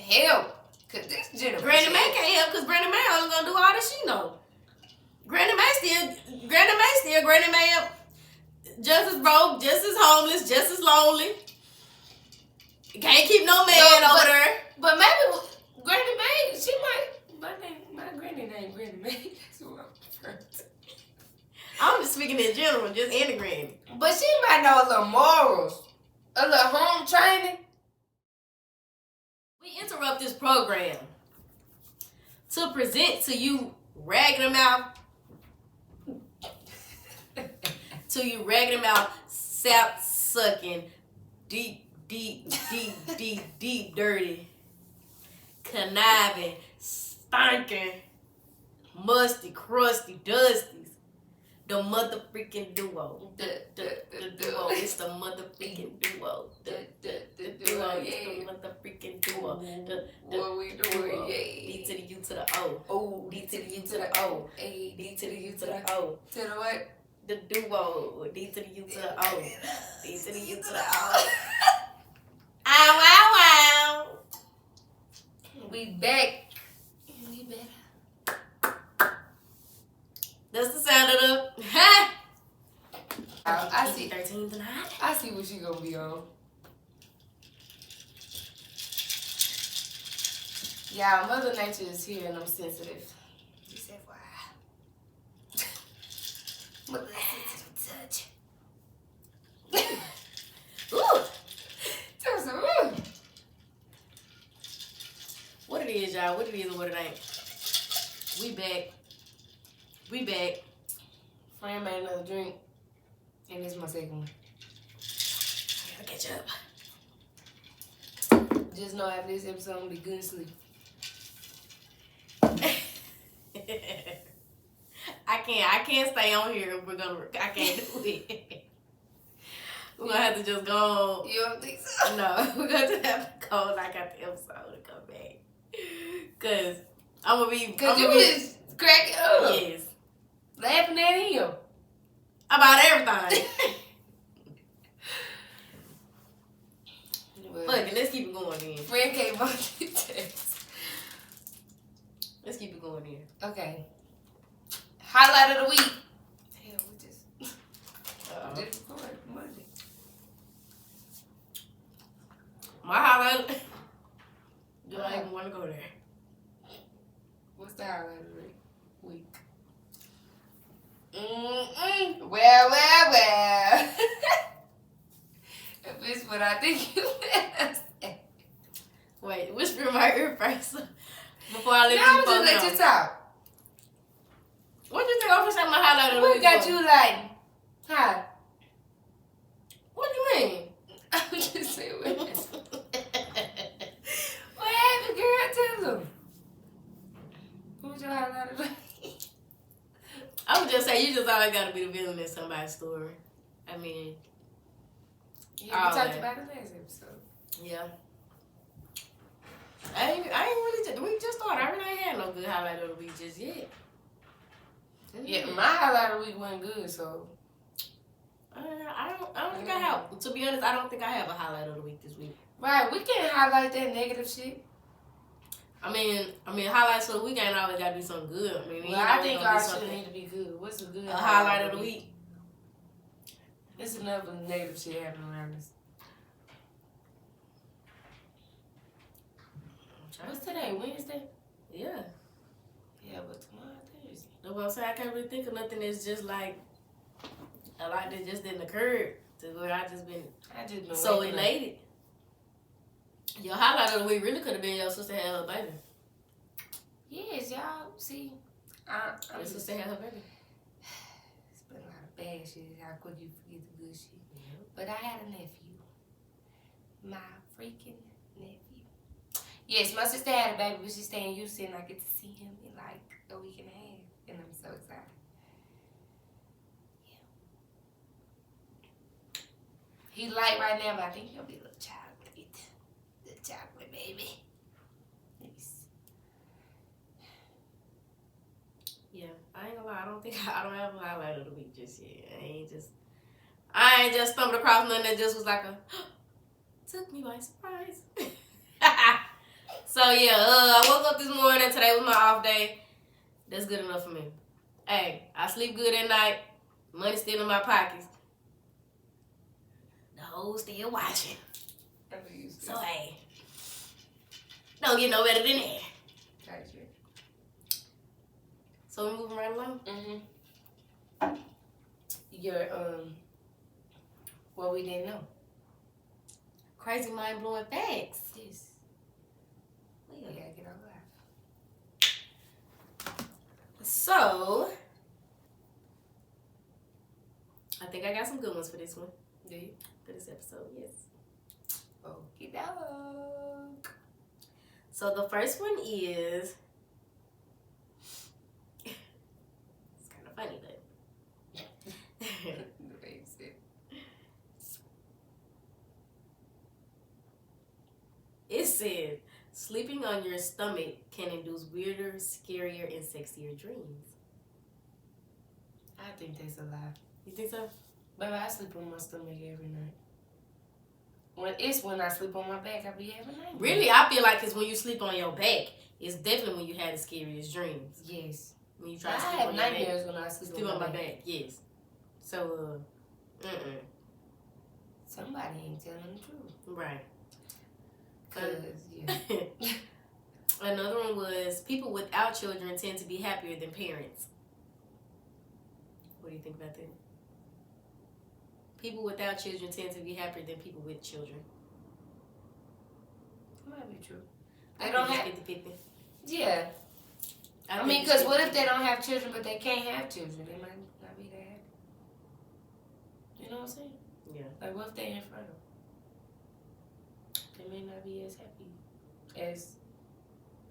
help. Cause this generation. Granny Mae can't help because Granny Mae only gonna do all that she know. Granny Mae still Granny Mae just as broke, just as homeless, just as lonely. Can't keep no man over there. But maybe Granny Mae, she might. My granny name Granny Mae. That's who I'm referring to. I'm just speaking in general, just any granny. But she might know a little morals, a little home training. We interrupt this program to present to you ragged mouth, sap sucking, deep, dirty, conniving, stinking, musty, crusty, dusties. The motherfucking duo. The duo. It's the motherfucking duo. The duo. It's the motherfucking duo. What we doing? D to the U to the O. Oh, D to the U to the O. D to the U to the O. To the what? The duo. D to the U to the O. D to the U to the O. Ow, ow, ow. We back. We better. That's the sound of the. I see 13 tonight. I see what you gonna be on. Yeah, Mother Nature is here and I'm sensitive. Just FYI. Mother sensitive touch. Ooh. Tell some ooh. What it is, y'all? What it is and what it ain't. We back. Friend made another drink. And this is my second one. I gotta catch up. Just know after this episode, I'm gonna be good and sleep. I can't stay on here if I can't do it. We're gonna have to just go. You don't think so? No, we're gonna have to go like out the episode and come back. Cause I'm gonna be. Cause you was cracking up. Yes. Laughing at him. About everything. Fuck it, let's keep it going then. Friend came on the text. Let's keep it going then. Okay. Highlight of the week. Damn, we just did record Monday. My highlight. Do I even want to go there? What's the highlight of the week? Well. If it's what I think you better say. Wait, whisper in my ear first before I let you Now I'm just let you talk. What do you think I'm gonna say my highlight of the What week? got you like, hi? What do you mean? I'm just saying what happened, girl? Tell them. What was your highlight of the week? I would just say you just always gotta be the villain in somebody's story. I mean, yeah, we talked about it last episode. Yeah. I ain't really. We just started. I really ain't had no good highlight of the week just yet. Yeah, my highlight of the week wasn't good, so. I don't think I have. To be honest, I don't think I have a highlight of the week this week. Right, we can't highlight that negative shit. I mean, highlights of the week ain't always gotta be something good. I mean, I think our shit need to be good. What's a good highlight of the week? There's enough of negative shit happening around us. What's today? Wednesday? Yeah. Yeah, but tomorrow Thursday. That's what I'm saying. I can't really think of nothing that's just like a lot that just didn't occur to where I just been so elated. Your highlight of the week really could have been your sister had her baby. Yes, y'all. See, your sister had her baby. It's been a lot of bad shit. How could you forget the good shit? Yeah. But I had a nephew. My freaking nephew. Yes, my sister had a baby, but she's staying in Houston, and I get to see him in like a week and a half, and I'm so excited. Yeah. He's light right now, but I think he'll be a little chocolate. The chocolate baby. Nice. Yeah, I ain't gonna lie. I don't have a highlight of the week just yet. I ain't just stumbled across nothing that just was like took me by surprise. So yeah, I woke up this morning. Today was my off day. That's good enough for me. Hey, I sleep good at night. Money still in my pockets. The hoes still watching. So hey, don't get no better than that. Gotcha. So we moving right along. Your what we didn't know. Crazy mind blowing facts. Yes. We gotta get our life. So I think I got some good ones for this one. Do you? For this episode, yes. Okie doke. So the first one is it's kind of funny, but it said sleeping on your stomach can induce weirder, scarier, and sexier dreams. I think that's a lie. You think so? Baby, I sleep on my stomach every night. When I sleep on my back, I be having nightmares. Really, I feel like it's when you sleep on your back. It's definitely when you had the scariest dreams. Yes. When you try to I sleep have on your nightmares back. when I sleep on my back. Yes. So, somebody ain't telling the truth. Right. Yeah. Another one was people without children tend to be happier than parents. What do you think about that? People without children tend to be happier than people with children. That might be true. They don't have 50-50. Yeah. I mean, because what if they don't have children, but they can't have children? They might not be that happy. You know what I'm saying? Yeah. Like, what if they infertile? They may not be as happy as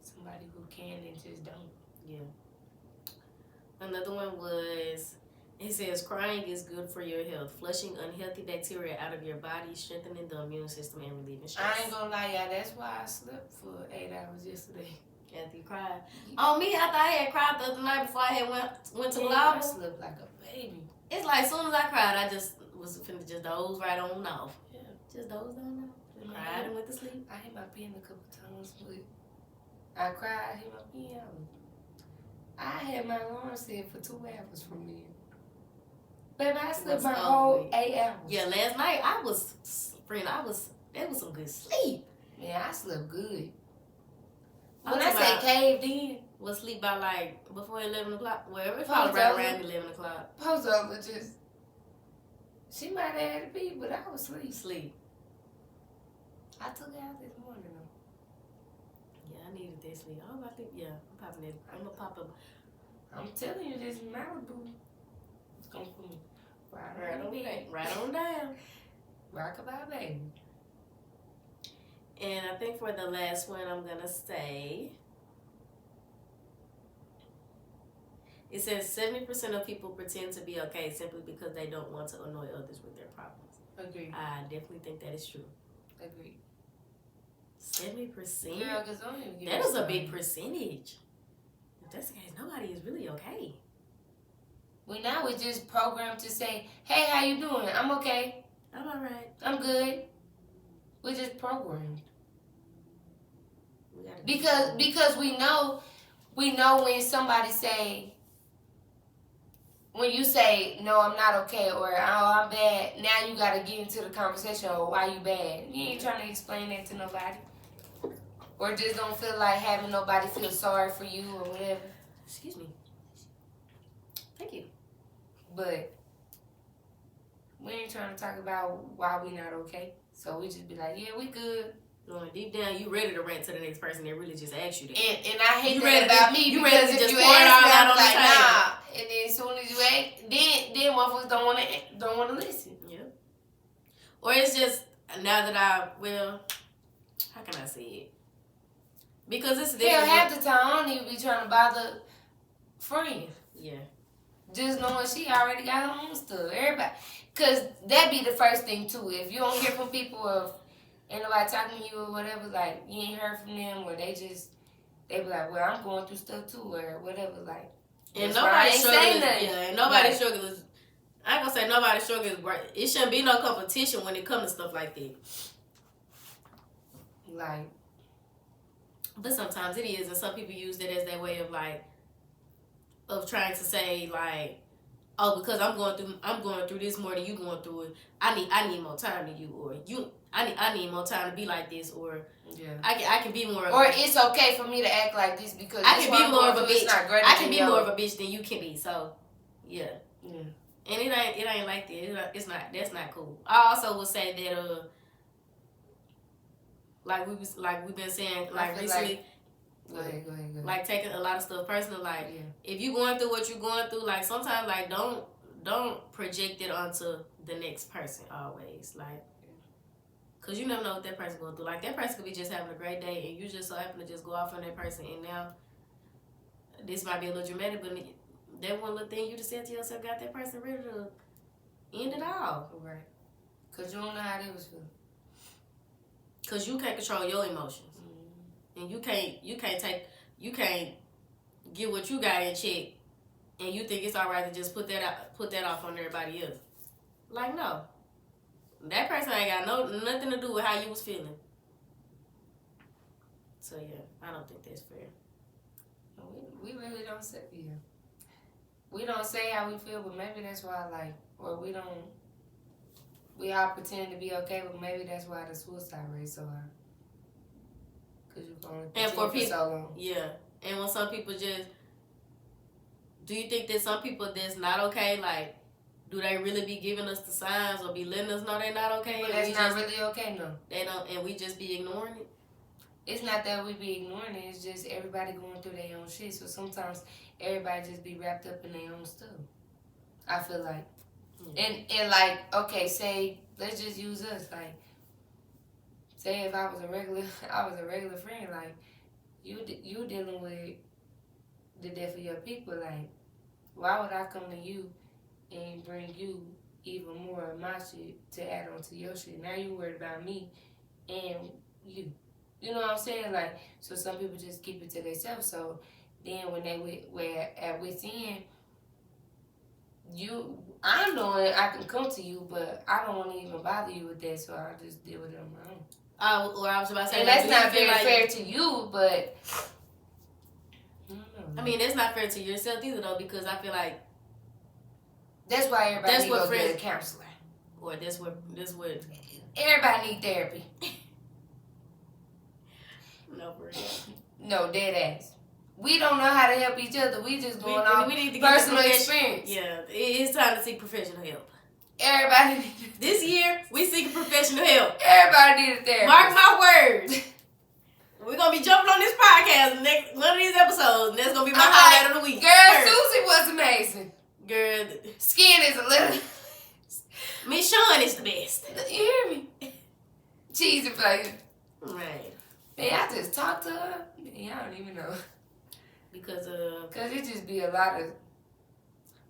somebody who can and just don't. Yeah. Another one was, it says crying is good for your health, flushing unhealthy bacteria out of your body, strengthening the immune system, and relieving stress. I ain't gonna lie, y'all. That's why I slept for 8 hours yesterday. After you cried. On me, after I had cried the other night before I had went to the lobby. I slept like a baby. It's like as soon as I cried, I just was finna just doze right on off. Yeah. Just dozed on off. Cried and went to sleep. I hit my pen a couple times, but I cried, I hit my pen out. I had my alarm set for 2 hours from then. Baby, I slept my whole 8 hours. Yeah, last night that was some good sleep. Yeah, I slept good. When I say caved in, was sleep by like before 11 o'clock. Well, it probably right around 11 o'clock. Post over just, she might have had to be, but I was asleep. Sleep. I took it out this morning though. Yeah, I needed that sleep. I'm popping it. I'm gonna pop up. I'm telling you, this Malibu is gonna put me right on down. Right on down. Rockabye, baby. And I think for the last one, I'm gonna say, it says 70% of people pretend to be okay simply because they don't want to annoy others with their problems. Agreed. I definitely think that is true. Agreed. 70%? Girl, because I don't even get that is a big percentage. If that's the case, nobody is really okay. Well, now we're just programmed to say, hey, how you doing? I'm okay. I'm all right. I'm good. We're just programmed. Because we know when somebody say, when you say, no, I'm not okay, or, oh, I'm bad, now you got to get into the conversation, or why you bad. You ain't trying to explain that to nobody. Or just don't feel like having nobody feel sorry for you or whatever. Excuse me. Thank you. But we ain't trying to talk about why we not okay. So we just be like, yeah, we good. No, deep down, you ready to rant to the next person that really just asked you that. And I hate that about me because if you pour it ask all me, out I'm on like, the table. nah. And then as soon as you ask, then motherfuckers don't want to listen. Yeah. Or it's just now that how can I say it? Because it's different. Yeah, half the time I don't even be trying to bother friends. Yeah. Just knowing she already got her own stuff. Everybody, cause that be the first thing too. If you don't hear from people, or ain't nobody talking to you or whatever, like you ain't heard from them, or they be like, well, I'm going through stuff too, or whatever, like. And nobody struggles. Yeah, and nobody struggles. I ain't gonna say nobody struggles. It shouldn't be no competition when it comes to stuff like that. Like, But sometimes it is, and some people use that as their way of like, of trying to say like, oh, because I'm going through this more than you going through it. I need more time than you, or I need more time to be like this, or I can be more. Or it's okay for me to act like this because I can be more of a bitch. I can be more of a bitch than you can be. So, yeah. And it ain't like that. It's not. That's not cool. I also would say that we've been saying like recently. Go ahead. Like taking a lot of stuff personal. Like if you going through what you're going through, like sometimes like don't project it onto the next person always. Like, cause you never know what that person going through. Like that person could be just having a great day, and you just so happen to just go off on that person, and now this might be a little dramatic, but that one little thing you just said to yourself got that person ready to end it all. Right. Cause you don't know how they was feeling. Cause you can't control your emotions. And you can't get what you got in check, and you think it's all right to just put that off on everybody else. Like, no, that person ain't got nothing to do with how you was feeling. So yeah, I don't think that's fair. We really don't say we don't say how we feel, but maybe that's why we all pretend to be okay, but maybe that's why the suicide rate so high. And for people, so long. Yeah. And when some people do you think that some people that's not okay, like, do they really be giving us the signs or be letting us know they're not okay? But that's not really okay, no. They don't, and we just be ignoring it? It's not that we be ignoring it, it's just everybody going through their own shit. So sometimes everybody just be wrapped up in their own stuff. I feel like. And like, okay, say, let's just use us, like, say if I was a regular friend, like, you dealing with the death of your people, like, why would I come to you and bring you even more of my shit to add on to your shit? Now you worried about me and you. You know what I'm saying? Like, so some people just keep it to themselves. So then when we're at wit's end, I know I can come to you, but I don't want to even bother you with that, so I just deal with it on my own. Or I was about to say, and that's not very fair to you, but I mean, that's not fair to yourself either, though, because I feel like that's why everybody needs to go get a counselor. Or that's what everybody need therapy. No, for real. No, dead ass. We don't know how to help each other. We just going on personal experience. Yeah, it's time to seek professional help. Everybody. This year, we seek professional help. Everybody need a therapist. Mark my words. We're going to be jumping on this podcast next one of these episodes, and that's going to be my highlight of the week. Girl, Susie was amazing. Girl. Skin is a little... Miss Sean is the best. You hear me? Cheesy flavor. Right. Man, I just talked to her. Man, I don't even know. Because it just be a lot of...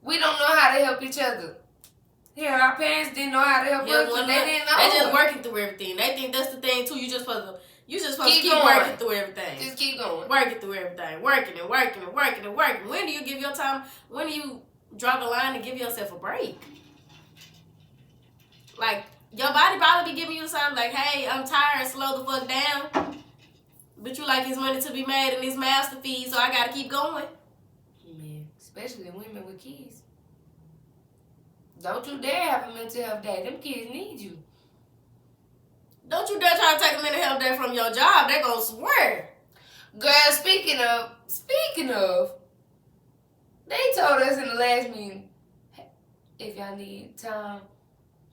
We don't know how to help each other. Yeah, our parents didn't know how to help us, but they didn't know. They just working through everything. They think that's the thing, too. You just supposed to keep working through everything. Just keep going. Working through everything. Working and working and working and working. When do you give your time? When do you draw the line and give yourself a break? Like, your body probably be giving you signs like, hey, I'm tired, slow the fuck down. But you like his money to be made and his mouths to feed, so I gotta keep going. Man, especially women with kids. Don't you dare have a mental health day. Them kids need you. Don't you dare try to take a mental health day from your job. They gonna swear. Girl, speaking of, they told us in the last meeting, if y'all need time,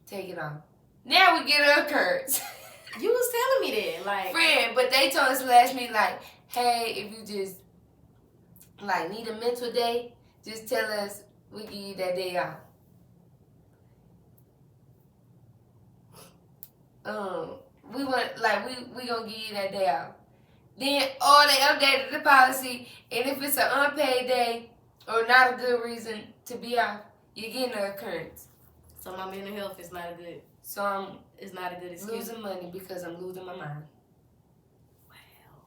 take it off. Now we get our curds. You was telling me that, like, friend, but they told us last meeting, like, hey, if you just like need a mental day, just tell us, we give you that day off. We gonna give you that day off. Then they updated the policy, and if it's an unpaid day or not a good reason to be off, you're getting an occurrence. So my mental health is not a good. So it's not a good excuse. Losing money because I'm losing my mind. Wow.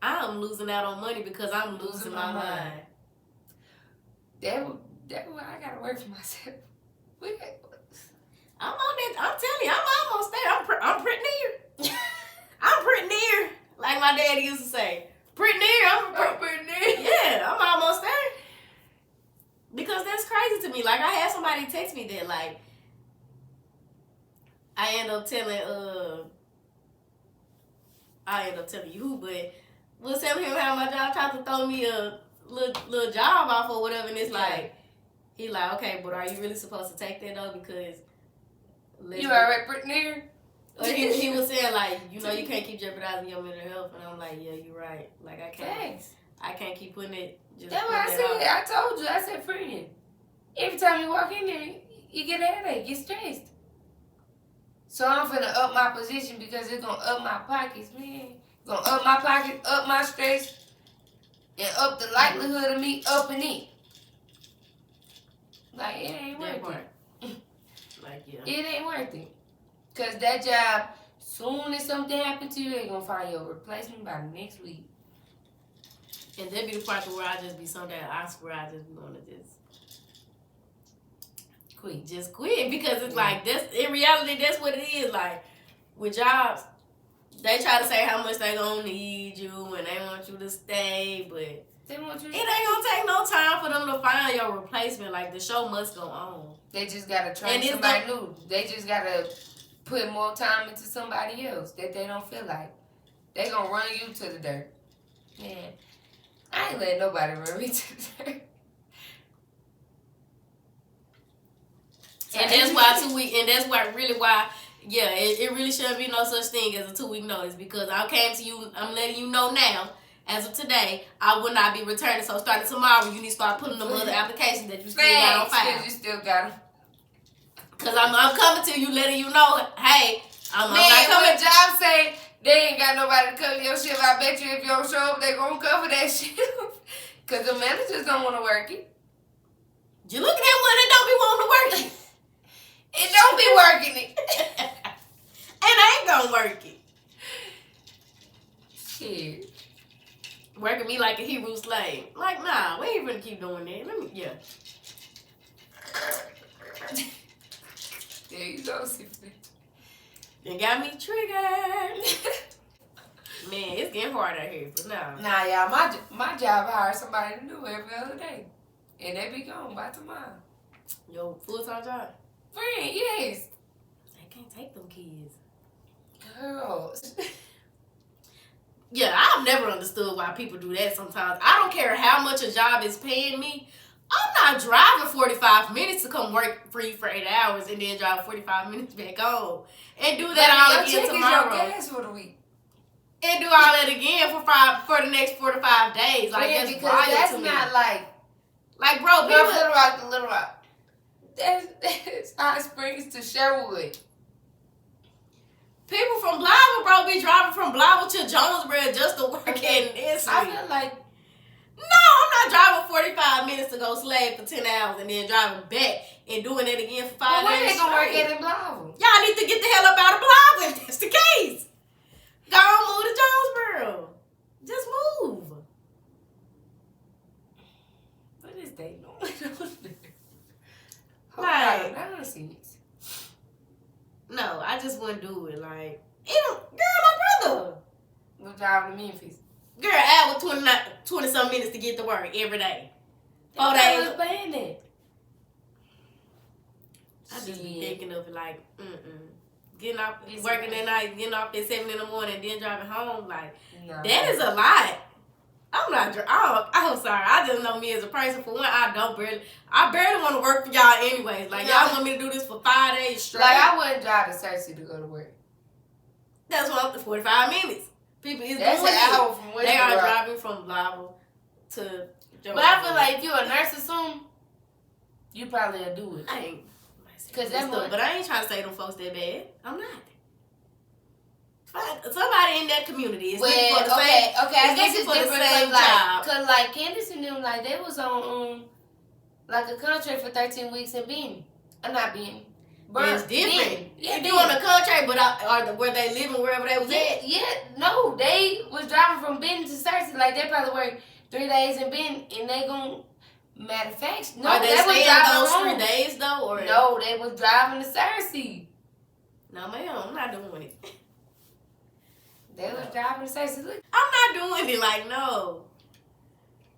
I'm losing out on money because I'm losing my mind. That's why I gotta work for myself. I'm on that. I'm telling you, I'm almost there. I'm pretty near. I'm pretty near. Like Like my daddy used to say, pretty near. I'm pretty near. Yeah, I'm almost there. Because that's crazy to me. Like, I had somebody text me that, like, I end up telling you who, but was telling him how my job tried to throw me a little job off or whatever, and it's like, he like, okay, but are you really supposed to take that though? Because you already pretty near. He was saying like, you know, you can't keep jeopardizing your mental health, and I'm like, yeah, you're right. Like I can't keep putting it. That's what I said. I told you. I said, friend, every time you walk in there, you get a headache, get stressed. So I'm finna up my position because it's gonna up my pockets, man. It's gonna up my pockets, up my stress, and up the likelihood of me upping it. Like, it ain't worth it. Like, yeah. It ain't worth it. Because that job, soon as something happens to you, they gonna find your replacement by next week. And that be the part where I just be someday, I swear I just be wanna just quit. Just quit. Because it's like, that's in reality, that's what it is. Like, with jobs, they try to say how much they gonna need you and they want you to stay, but they want you to it ain't gonna take no time for them to find your replacement. Like, the show must go on. They just gotta train somebody new. They just gotta put more time into somebody else that they don't feel like. They gonna run you to the dirt. Man, I ain't letting nobody run me to the dirt. And that's why 2 weeks, and that's why it really shouldn't be no such thing as a 2 week notice, because I came to you, I'm letting you know now, as of today, I will not be returning. So starting tomorrow, you need to start putting them other applications that you still got on file. You still got them. Because I'm coming to you, letting you know, hey, I'm not coming. When job say they ain't got nobody to cover your shift, I bet you if you don't show up, they gonna cover that shift. Because the managers don't want to work it. You look at that one that don't be wanting to work it. It don't be working it. It ain't gonna work it. Shit. Working me like a Hebrew slave. Like, nah, we ain't gonna keep doing that. There you go, Sister. They got me triggered. Man, it's getting hard out here, but nah. Nah, y'all, my job hires somebody to do every other day. And they be gone by tomorrow. Your full-time job? Friend, yes. They can't take them kids. Girls. Yeah, I've never understood why people do that sometimes. I don't care how much a job is paying me. I'm not driving 45 minutes to come work for you for 8 hours and then drive 45 minutes back home. And do that all again tomorrow. Your gas for the week. And do all that again for the next 4 to 5 days. Like, yeah, that's because wild that's to me. not like bro, people... Little Rock to Little Rock. That's Hot Springs to Sherwood. People from Blythe, bro, be driving from Blythe to Jonesboro just to work in this. I feel like... No, I'm not driving 45 minutes to go slave for 10 hours and then driving back and doing it again for 5 days. Where they gonna work at in Blythe? Y'all need to get the hell up out of Blythe if that's the case. Go on, move to Jonesboro. Just move. What is they doing? Like, nonsense. No, I just wouldn't do it. Like, girl, my brother. We're driving to Memphis. Girl, hour 20-some minutes to get to work every day. 4 days. Playing it. I just be thinking of it like, getting off, working at night, getting off at 7 in the morning, then driving home. Like, that is a lot. I'm sorry. I just know me as a person. For one, I barely want to work for y'all anyways. Like, y'all want me to do this for 5 days straight. Like, I wouldn't drive to Cersei to go to work. That's why up to 45 minutes. People is That's doing an hour from where they are driving from Blythe to Jonesboro. But I feel like if you're a nurse or something, you probably will do it. I ain't. Cause that's but I ain't trying to say them folks that bad. I'm not. Somebody in that community is looking for the same. Okay, I guess it's different. Cause like Candace and them, like they was on like a contract for 13 weeks in Benton. I'm not Benton. It's different. Yeah, if you on a contract, but where they living, wherever they was at. Yeah, no, they was driving from Benton to Cersei. Like they probably worked 3 days in Benton, and they gonna. Matter of fact, no, they was driving those home. 3 days though, or no, they was driving to Cersei. No, ma'am, I'm not doing it. They was driving the station. Look, I'm not doing it. Like, no.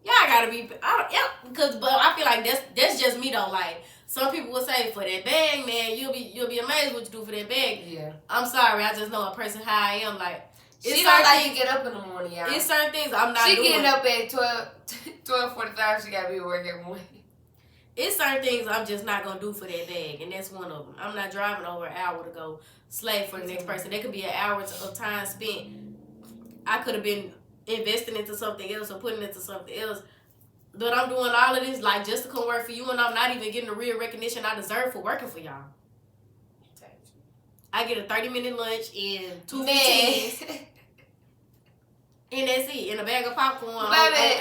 Y'all gotta be. But I feel like that's just me though. Like, some people will say for that bag, man, you'll be amazed what you do for that bag. Yeah. I'm sorry, I just know a person how I am. Like, she don't like to get up in the morning, y'all. It's certain things I'm not doing. She getting up at 12:45. She gotta be at work at 1. It's certain things I'm just not gonna do for that bag, and that's one of them. I'm not driving over an hour to go slave for the next person. There could be an hour of time spent. I could have been investing into something else or putting into something else. But I'm doing all of this like just to come work for you, and I'm not even getting the real recognition I deserve for working for y'all. I get a 30-minute lunch and 2 15s. And that's it. And a bag of popcorn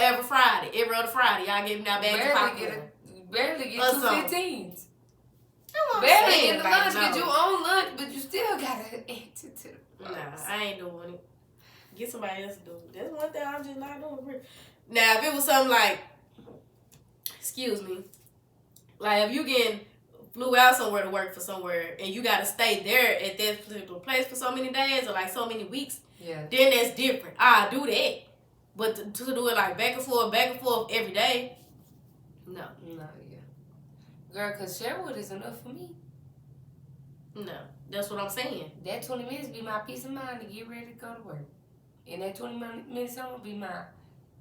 every Friday. Every other Friday. Y'all give me that bag of popcorn. Barely get 2 15s. Barely get the like, lunch, but you own lunch, but you still gotta answer to the Nah, I ain't doing it. Get somebody else to do it. That's one thing I'm just not doing. Now, if it was something like, excuse me, like if you flew out somewhere to work for somewhere and you gotta stay there at that particular place for so many days or like so many weeks, then that's different. I'll do that. But to do it like back and forth every day, no. No, yeah. Girl, because Sherwood is enough for me. No, that's what I'm saying. That 20 minutes be my peace of mind to get ready to go to work. And that 20 minutes on will be my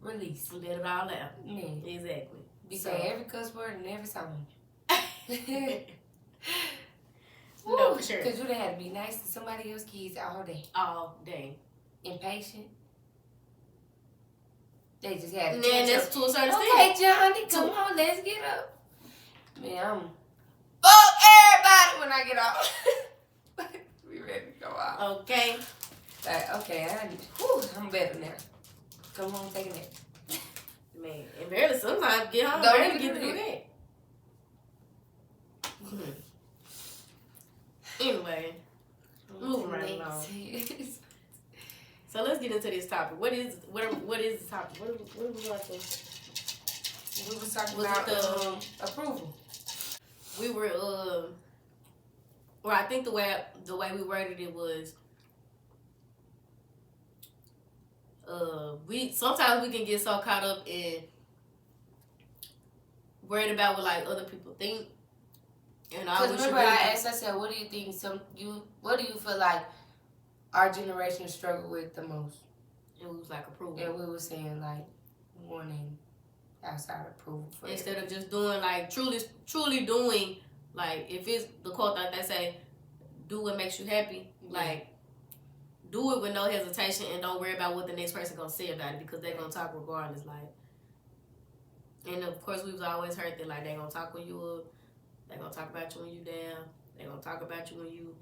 release. Let it all out. Man. Exactly. Be saying every cuss word and every song. No, for sure. Because you done had to be nice to somebody else's kids all day. All day. Impatient. They just had to then that's to a certain extent. Okay, Johnny, come on, let's get up. Man, I'm fuck everybody when I get off. We ready to go out. Okay. Like, okay, I'm better now. Come home, take a nap. Man, and barely sometimes get home, Don't barely even get to do that. Anyway, moving right along. So let's get into this topic. What is the topic? What we like to? We were talking about approval. We were well, I think the way we worded it was sometimes we can get so caught up in worried about what like other people think. And I remember I asked, I said, what do you think what do you feel like our generation struggle with the most? It was like approval. And we were saying like wanting outside approval for instead of just doing like truly doing like if it's the quote that they say, do what makes you happy. Yeah. Like do it with no hesitation and don't worry about what the next person gonna say about it because they're gonna talk regardless. Like, and of course we've always heard that like they gonna talk when you up, they gonna talk about you when you down, they gonna talk about you when you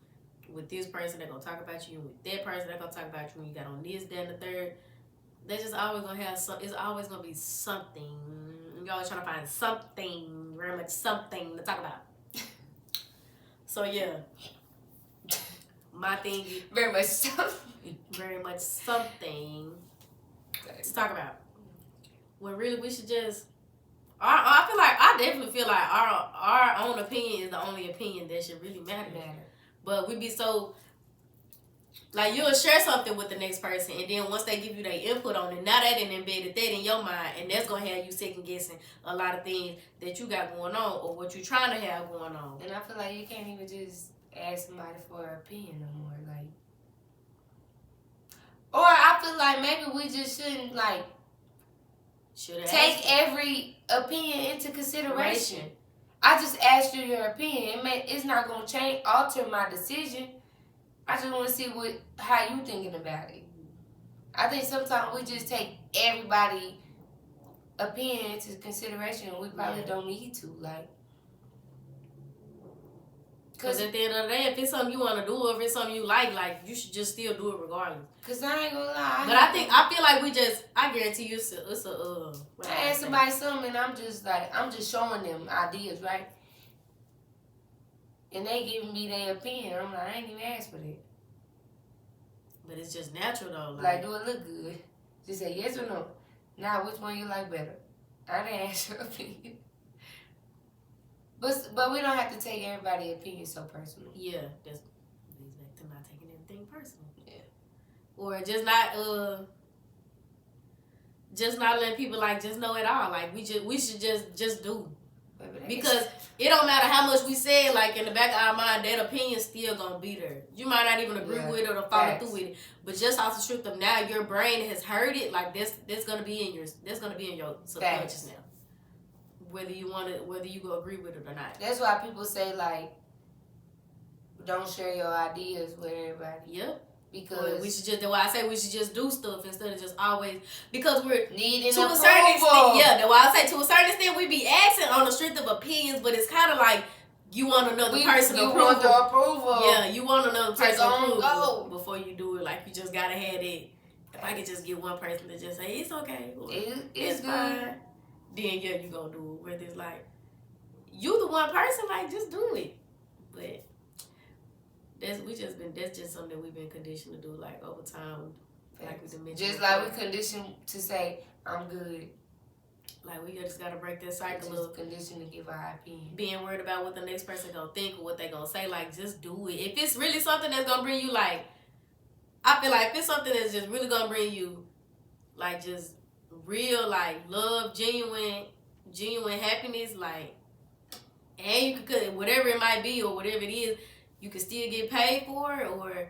with this person, they're gonna talk about you with that person, they're gonna talk about you when you got on this, that, and the third. They just always gonna have it's always gonna be something. You're always trying to find something, very much something to talk about. So yeah. My thing is very much something to talk about. When really we should just I definitely feel like our own opinion is the only opinion that should really matter. But we be so like you'll share something with the next person and then once they give you their input on it, now that done embedded that in your mind and that's gonna have you second guessing a lot of things that you got going on or what you're trying to have going on. And I feel like you can't even just ask somebody for an opinion no more. Like, or I feel like maybe we just shouldn't like take every opinion into consideration. I just asked you your opinion. It's not gonna alter my decision. I just want to see how you thinking about it. I think sometimes we just take everybody opinion into consideration and we probably don't need to. Like, because at the end of the day, if it's something you want to do or if it's something you like you should just still do it regardless. Because I ain't gonna lie. But I feel like I guarantee you it's a I ask somebody something and I'm just showing them ideas, right? And they giving me their opinion. I'm like, I ain't even asked for that. But it's just natural though. Like, do it look good? Just say yes or no. Now, which one you like better? I didn't ask your opinion. But we don't have to take everybody's opinion so personal. Yeah, that's back to not taking everything personal. Yeah. or just not letting people like just know it all. Like we should just do. Because it don't matter how much we say, like in the back of our mind, that opinion still gonna be there. You might not even agree with it or follow through with it, but just off the truth of now, your brain has heard it. Like that's gonna be in your subconscious now. Whether you go agree with it or not. That's why people say like, don't share your ideas with everybody. Yep. Because we should just. That's why I say we should just do stuff instead of just always, because we're needing to approval. A certain extent. Yeah, that's why I say to a certain extent we be asking on the strength of opinions, but it's kind of like you want another person approval. You want the approval. Yeah, you want another person approval go. Before you do it. Like you just gotta have it. If I could just get one person to just say it's okay, or, it's fine, then yeah, you gonna do it. Whether it's like you the one person, like just do it, but. That's just something we've been conditioned to do, like over time, like we mentioned. Just like we conditioned to say, "I'm good." Like we just gotta break that cycle of conditioned to give our opinion, being worried about what the next person gonna think or what they gonna say. Like just do it. If it's really something that's gonna bring you, like, I feel like if it's something that's just really gonna bring you, like, just real, like, love, genuine happiness, like, and you could whatever it might be or whatever it is. You can still get paid for it, or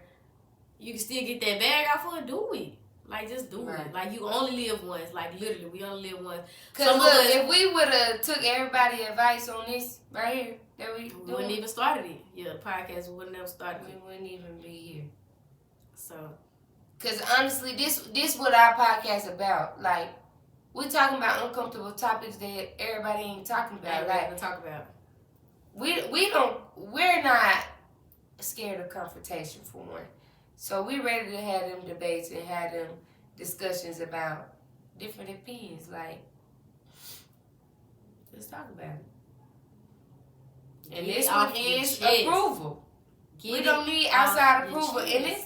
you can still get that bag out for it. Do it. Like, just do it. Like, you only live once. Like, literally, we only live once. Because, look, if we would have took everybody's advice on this right here, that we wouldn't even started it. Yeah, the podcast wouldn't have started it. We wouldn't even be here. So. Because, honestly, this what our podcast about. Like, we're talking about uncomfortable topics that everybody ain't talking about. Like, talk about. We're not scared of confrontation, for one. So we ready to have them debates and have them discussions about different opinions. Like, let's talk about it. And this one is approval. We don't need outside approval. And it's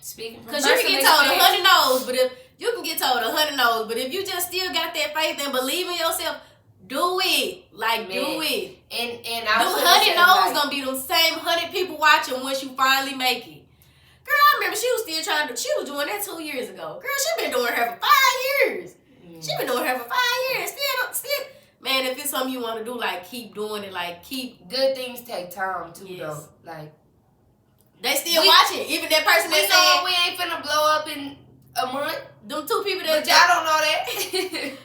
speaking from personal experience. Because you can get told 100 no's, but if you just still got that faith and believe in yourself, do it. Like, do it. And I was 100 no's gonna be them same 100 people watching once you finally make it. Girl, I remember she was doing that 2 years ago. Girl, she been doing her for 5 years. She been doing her for 5 years. Still. Man, if it's something you want to do, like, keep doing it. Like, keep. Good things take time, too, though. Like, they still watching. Even that person that said, we ain't finna blow up in a month. Them two people that. But y'all don't know that.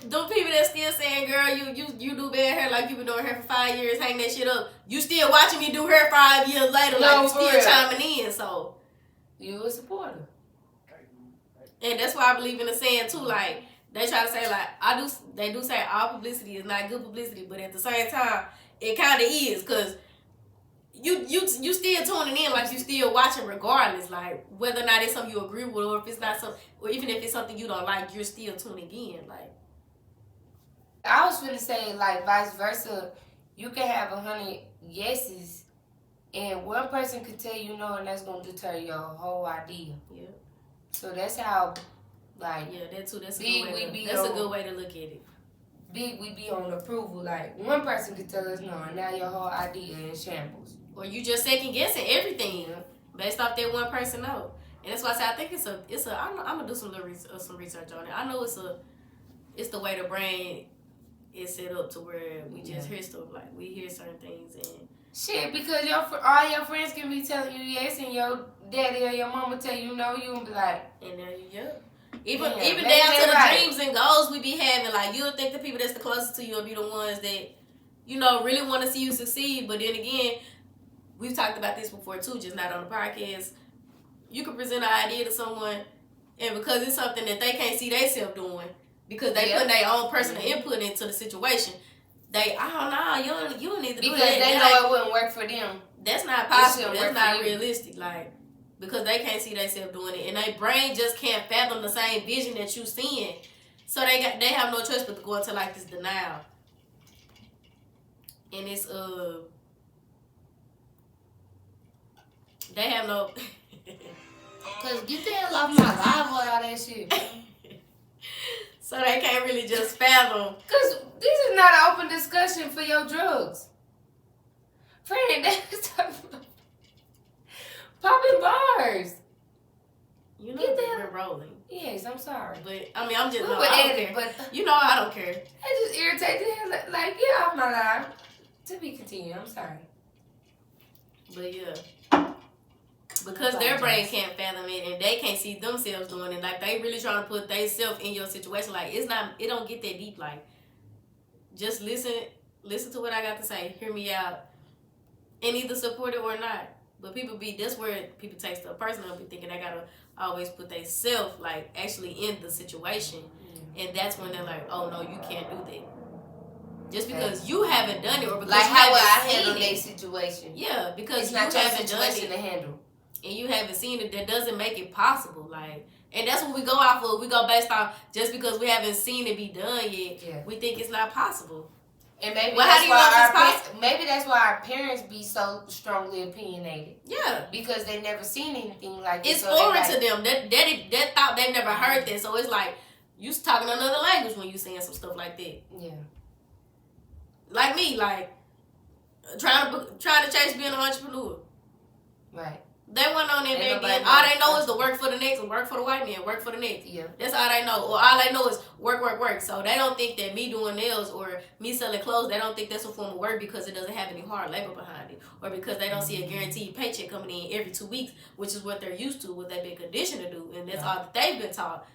Them people that still saying, girl, you do bad hair like you been doing hair for 5 years, hang that shit up. You still watching me do hair 5 years later, like you still chiming in, so. You a supporter. And that's why I believe in the saying too, like, they try to say, like, they do say all publicity is not good publicity, but at the same time, it kind of is, because you still tuning in, like, you still watching regardless, like, whether or not it's something you agree with, or if it's not something, or even if it's something you don't like, you're still tuning in, like. I was finna say, like, vice versa, you can have 100 yeses, and one person could tell you no, and that's gonna deter your whole idea. Yeah. So that's how, like, yeah, that too. That's a good way to look at it. Big, we be on approval. Like, one person could tell us no, and now your whole idea is in shambles. Or you just second guessing everything based off that one person no. And that's why I say I think it's a. I'm gonna do some research on it. I know it's the way the brain is set up to where we just hear stuff, like we hear certain things and. Shit, because all your friends can be telling you yes, and your daddy or your mama tell you no, you gonna be like, and there you go. Even down to the dreams and goals we be having, like you'll think the people that's the closest to you will be the ones that, really want to see you succeed. But then again, we've talked about this before too, just not on the podcast. You can present an idea to someone, and because it's something that they can't see themselves doing, because they put their own personal input into the situation. You don't need to do that. Because they know it wouldn't work for them. That's not possible. That's not realistic. Like, because they can't see themselves doing it. And their brain just can't fathom the same vision that you seeing. So they have no choice but to go into like this denial. And it's they have no Cause get the hell off my live with all that shit, bro. So they can't really just fathom. Cause this is not an open discussion for your drugs. Friend, Popping bars. You know Get we're rolling. Yes, I'm sorry. But, I mean, I'm just... We No, would I don't edit, care. but You know I don't care. I just irritate the hell. Like, get off my life. To be continued. I'm sorry. But, yeah. Because their brain can't fathom it and they can't see themselves doing it. Like, they really trying to put themselves in your situation. Like, it don't get that deep. Like, just listen to what I got to say. Hear me out. And either support it or not. But that's where people take stuff personal. Be thinking they gotta always put themselves, like, actually in the situation. And that's when they're like, oh, no, you can't do that. Just because you haven't done it or because like you how haven't I handle seen their it. situation. Yeah, because it's you not your haven't done situation it. to handle. And you haven't seen it, that doesn't make it possible. Like, and that's what we go off of. We go based off just because we haven't seen it be done yet, we think it's not possible. And maybe well, maybe that's why our parents be so strongly opinionated. Yeah. Because they never seen anything like this. It's foreign to them. That thought they've never heard that. So it's like, you talking another language when you saying some stuff like that. Yeah. Like me, like, trying to chase being an entrepreneur. Right. They went on there again. All they know is to work for the next and work for the white man, work for the next. Yeah. That's all they know. Or all they know is work, work, work. So they don't think that me doing nails or me selling clothes, they don't think that's a form of work because it doesn't have any hard labor behind it. Or because they don't see a guaranteed paycheck coming in every 2 weeks, which is what they're used to, what they've been conditioned to do. And that's all that they've been taught.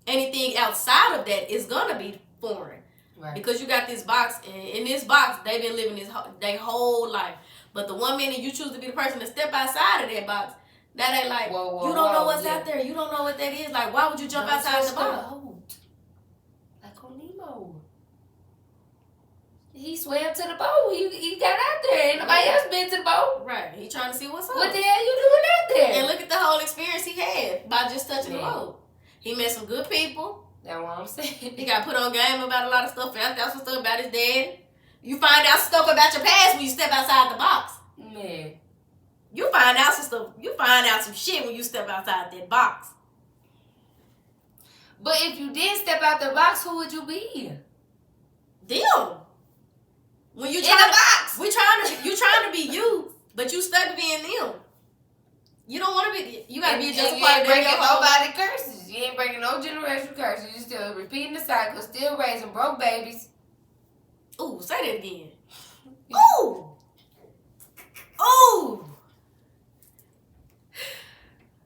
Anything outside of that is going to be foreign. Right. Because you got this box, and in this box, they've been living their whole life. But the one minute you choose to be the person to step outside of that box, that ain't like, you don't know what's out there. You don't know what that is. Like, why would you jump outside the boat? Like on Nemo. He swam to the boat. He got out there. Ain't nobody else been to the boat. Right. He trying to see what's up. What the hell you doing out there? And look at the whole experience he had by just touching the boat. He met some good people. That's what I'm saying. He got put on game about a lot of stuff. Found out some stuff about his dad. You find out stuff about your past when you step outside the box. Man. You find out some stuff. You find out some shit when you step outside that box. But if you did step out the box, who would you be? Them. When you in the box. You trying to be you, but you stuck being them. You don't want to be. You gotta be just you ain't breaking nobody curses. You ain't breaking no generational curses. You still repeating the cycle, still raising broke babies. Ooh, say that again. Ooh. Ooh.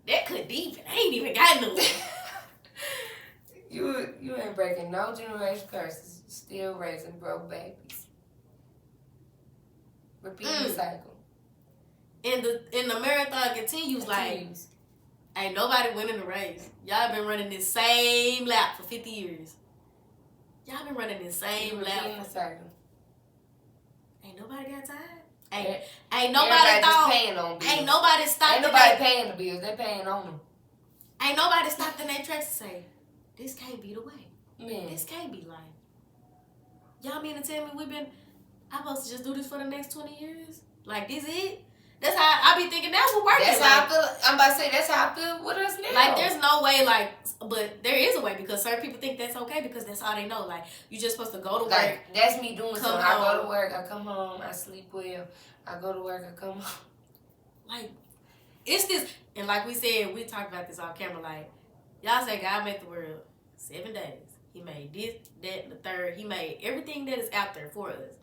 That could deep. I ain't even got no. You ain't breaking no generational curses. Still raising broke babies. Repeating the cycle. And the marathon continues like ain't nobody winning the race. Y'all been running this same lap for 50 years. Y'all been running this same lap. Ain't nobody got time. Ain't nobody thought. Paying on bills. Ain't nobody stopped. Ain't nobody paying the bills. They paying on them. Ain't nobody stopped in their tracks to say, this can't be the way. Man. This can't be life. Y'all mean to tell me I'm supposed to just do this for the next 20 years? Like, this it? That's how I be thinking that's what working. That's how I feel. I'm about to say that's how I feel with us now. Like, there's no way, like, but there is a way because certain people think that's okay because that's all they know. Like, you just supposed to go to work. Like, that's me doing something. I go to work, I come home, I sleep well. I go to work, I come home. Like, it's this, and like we said, we talked about this on camera. Like, y'all say God made the world 7 days. He made this, that, and the third. He made everything that is out there for us.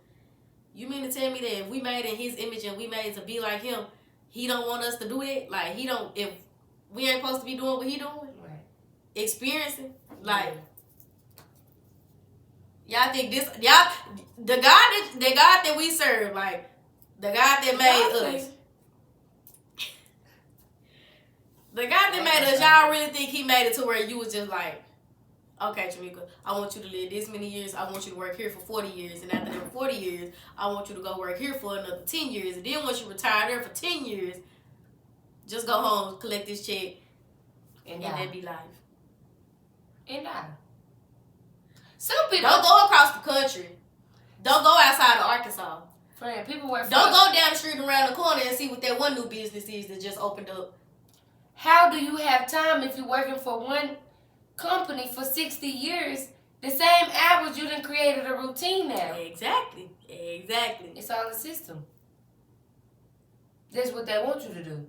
You mean to tell me that if we made in his image and we made to be like him, he don't want us to do it? Like, if we ain't supposed to be doing what he doing? Right. Experiencing? Like, y'all think this, the God that we serve, like, the God that made us. The God that made us, y'all really think he made it to where you was just like, okay, Tamika, I want you to live this many years. I want you to work here for 40 years. And after them 40 years, I want you to go work here for another 10 years. And then once you retire there for 10 years, just go home, collect this check, and that be life. And die. Some people... Don't go across the country. Don't go outside of Arkansas. Friend, people work... Don't go down the street around the corner and see what that one new business is that just opened up. How do you have time if you're working for one company for 60 years? The same hours you done created a routine now. Exactly. It's all a system. That's what they want you to do.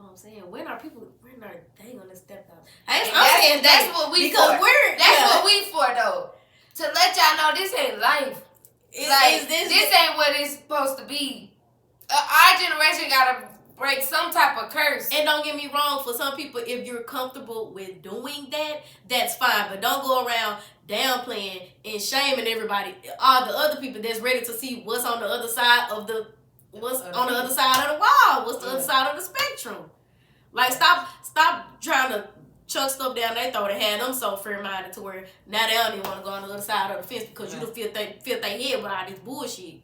what I'm saying. When are they gonna step out? That's what we because for. What we for though. To let y'all know this ain't life. This ain't what it's supposed to be. Our generation gotta break some type of curse. And don't get me wrong, for some people, if you're comfortable with doing that, that's fine. But don't go around downplaying and shaming everybody, all the other people that's ready to see what's on the other side of the other side of the wall, what's the other side of the spectrum. Like stop trying to chuck stuff down their throat and have them so fair-minded to where now they don't even want to go on the other side of the fence because you don't feel they head with all this bullshit.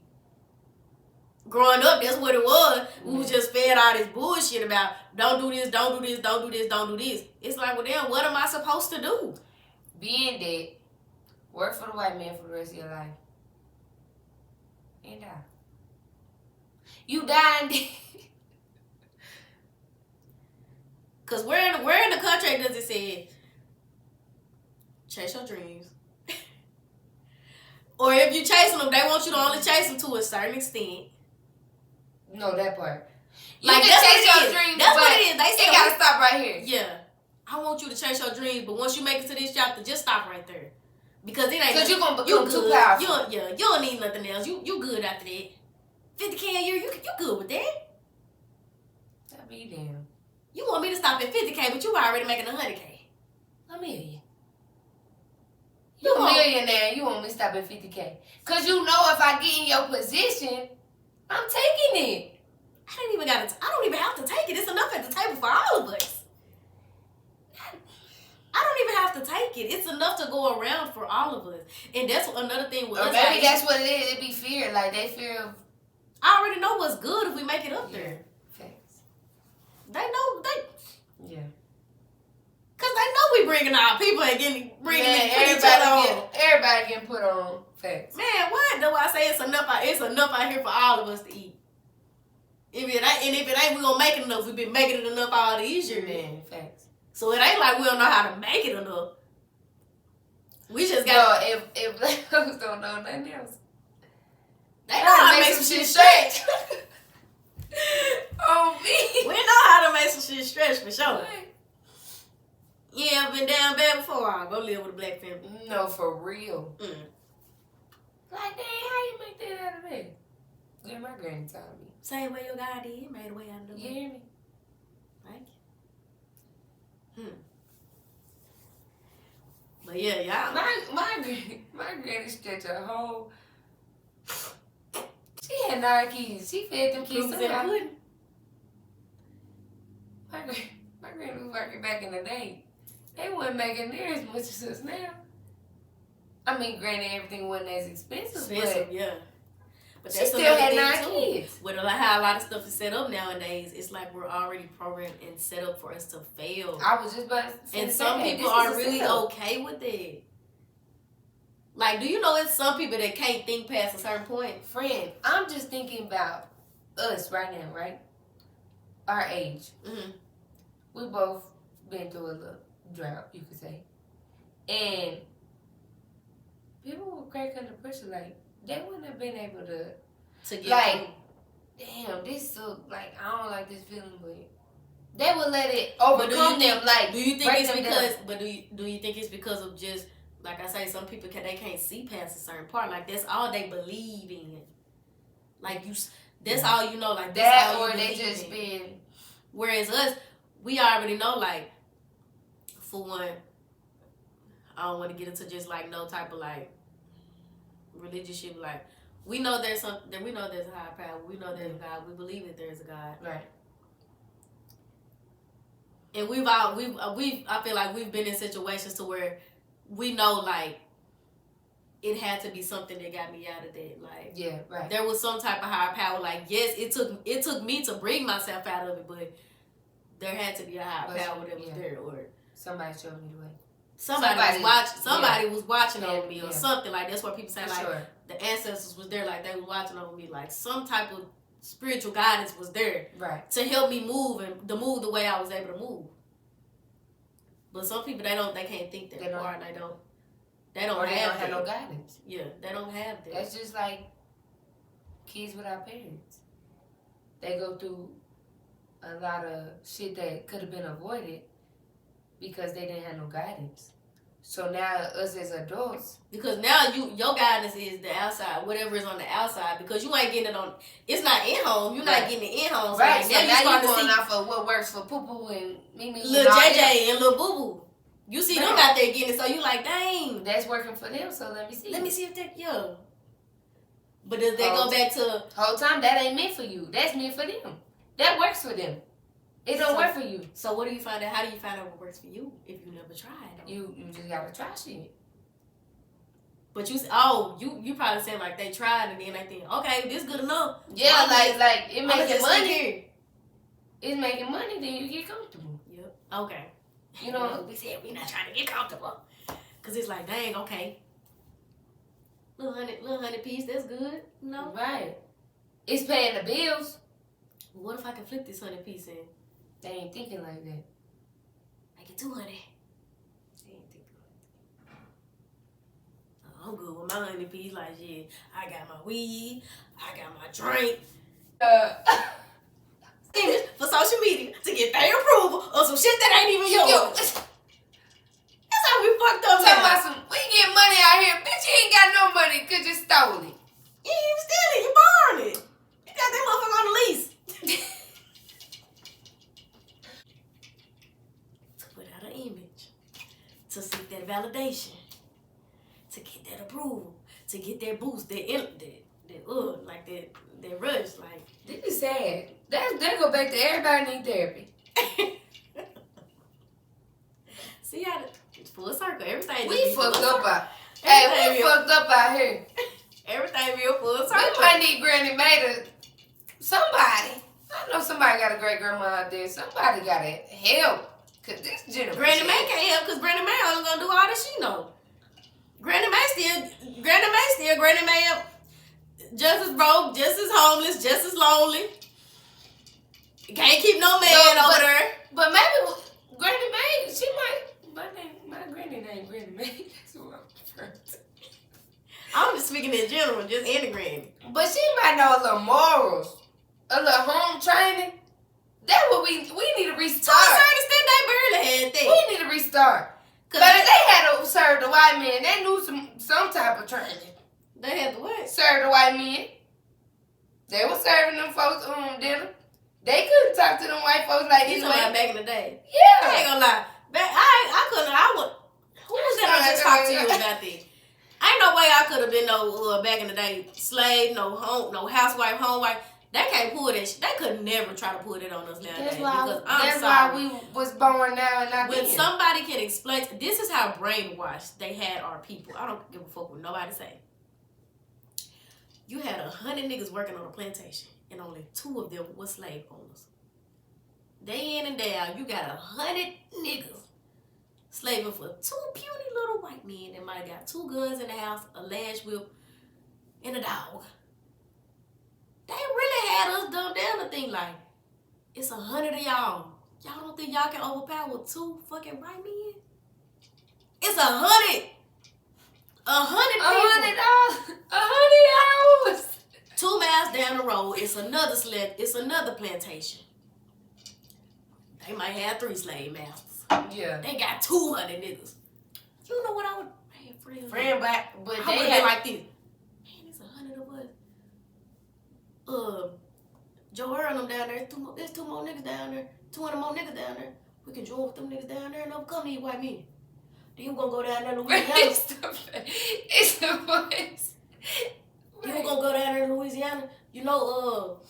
Growing up, that's what it was. We was just fed all this bullshit about don't do this, don't do this, don't do this, don't do this. It's like, well, damn, what am I supposed to do? Being dead, work for the white man for the rest of your life, and die. You die and dead. Cause where in the contract does it say chase your dreams? Or if you chasing them, they want you to only chase them to a certain extent. No, that part. You like, can chase your dreams, that's but what it is. They it gotta stop right here. Yeah. I want you to chase your dreams, but once you make it to this chapter, just stop right there. Because it ain't. Because you're gonna become too powerful. You don't need nothing else. You good after that. $50K a year, you good with that. That be damn. You want me to stop at $50K, but you already making $100K. $1 million. You a millionaire, you want me to stop at $50K. Cause you know if I get in your position, I'm taking it. I don't even have to take it. It's enough at the table for all of us. I don't even have to take it. It's enough to go around for all of us. And that's another thing with us. Maybe that's what it is. It be fear. Like they fear of. I already know what's good if we make it up there. Facts. They know Yeah. Cause they know we bringing our people and bringing everybody getting put on. Facts. Man, what do I say? It's enough out here for all of us to eat. If it ain't, we gonna make it enough. We've been making it enough all these years. Man, facts. So it ain't like we don't know how to make it enough. We just got. No, if black folks don't know nothing else, they know how to make some shit stretch. Oh me. We know how to make some shit stretch for sure. Yeah, I've been down bad before. I'll go live with a black family. No, for real. Like, dang, how you make that out of that? Yeah, my granny taught me. Same way your guy did. He made a way out of it. You hear me? Thank you. But yeah, y'all. My granny stretched a whole. She had 9 kids. She fed them kids somehow. My granny was working back in the day. They wasn't making near as much as us now. I mean, granted, everything wasn't as expensive, but yeah. But she still had 9 kids. With how a lot of stuff is set up nowadays, it's like we're already programmed and set up for us to fail. I was just about to say, and some people are really okay with it. Like, do you know it's some people that can't think past a certain point? Friend, I'm just thinking about us right now, right? Our age. Mm-hmm. We both been through a little drought, you could say. And people were crack under pressure, like, they wouldn't have been able to get like, damn, this so, like, I don't like this feeling, but they would let it overcome them, like, do you think it's because, but do you think it's because of just, like I say, some people they can't see past a certain part, like, that's all they believe in. Like, that's all you know, like, that, or they just been. Whereas us, we already know, like, for one, I don't want to get into just, like, no type of, like, religious shit. Like, we know there's a higher power. We know there's a God. We believe that there's a God. Right. And I feel like we've been in situations to where we know, like, it had to be something that got me out of that. Like, yeah, right. There was some type of higher power. Like, yes, it took me to bring myself out of it, but there had to be a higher power that was there, or somebody showed me the way. Somebody was watching over me, or something. Like, that's what people say. Like, the ancestors was there, like, they was watching over me. Like, some type of spiritual guidance was there, right, to help me move and to move the way I was able to move. But some people they can't think that far, and they don't have no guidance. Yeah, they don't have that. That's just like kids without parents. They go through a lot of shit that could have been avoided because they didn't have no guidance. So now us as adults, because now your guidance is the outside, whatever is on the outside, because you ain't getting it on. It's not in home. You're not getting it in home. So right? So now you're going off of what works for Poo Poo and Mimi, Lil JJ and Lil Boo Boo. You see them out there getting it, so you like, dang, that's working for them. So let me see. Let me see if they But does they go back to whole time that ain't meant for you? That's meant for them. That works for them. It don't work for you. So what do you find out? How do you find out what works for you if you never tried? You just gotta try shit. But you probably saying like they tried and then they think, okay, this good enough. Yeah, like it making money. It's making money, then you get comfortable. Yep. Okay. You know, we said we're not trying to get comfortable. Cause it's like, dang, okay. Little hundred piece, that's good. No. Right. It's paying the bills. What if I can flip this 100 piece in? They ain't thinking like that. Make it 200. They ain't thinking like that. I'm good with my 100 piece. Like, yeah, I got my weed. I got my drink. For social media to get their approval of some shit that ain't even yours. That's how we fucked up. Talking about some, we get money out here. Bitch, you ain't got no money because you stole it. You ain't steal it. You borrowed it. You got that motherfucker on the lease. To put out an image. To seek that validation. To get that approval. To get that boost. That rush. Like, this is sad. That go back to everybody need therapy. See how it's full circle. Everything. We fucked up out. Hey, we fucked up out here. Everything real full circle. We might need Granny Mae to somebody. I know somebody got a great grandma out there. Somebody got to help. Cause this generation. Granny Mae can't help because Granny Mae only gonna do all that she know. Granny Mae still Granny Mae. Just as broke, just as homeless, just as lonely. Can't keep no man over there. But maybe Granny Mae, she might. My granny named Granny Mae. That's who I'm referring to. I'm just speaking in general, just any granny. But she might know a little morals, a little home training. That's what we need to restart. To a certain extent, they barely had that. We need to restart. But if they had to serve the white men, they knew some type of training. They had to what? Serve the white men. They were serving them folks dinner. They couldn't talk to them white folks like this. You talking about back in the day? Yeah. I ain't gonna lie. I couldn't. Who was that I just talked to you about this? Ain't no way I could have been no back in the day slave, no housewife, homewife. They can't pull that shit. They could never try to pull it on us nowadays. That's why we was born now and not when then. Somebody can explain, this is how brainwashed they had our people. I don't give a fuck what nobody say. You had 100 niggas working on a plantation, and only 2 of them were slave owners. Day in and day out, you got 100 niggas slaving for 2 puny little white men that might have got 2 guns in the house, a lash whip, and a dog. They really had us dumbed down to think like, it's 100 of y'all. Y'all don't think y'all can overpower 2 fucking white men? It's 100. 100 people. 100 hours. 2 miles down the road, it's another plantation. They might have 3 slave masters. Yeah. They got 200 niggas. You know what I would... Man, friend back, but I they had like this. Man, it's 100 of us. Joe Earl them down there. There's 2 more niggas down there. 200 more niggas down there. We can join with them niggas down there and overcome these white men. Then you gonna go down there to Louisiana. It's the voice. You gonna go down there to Louisiana. You know,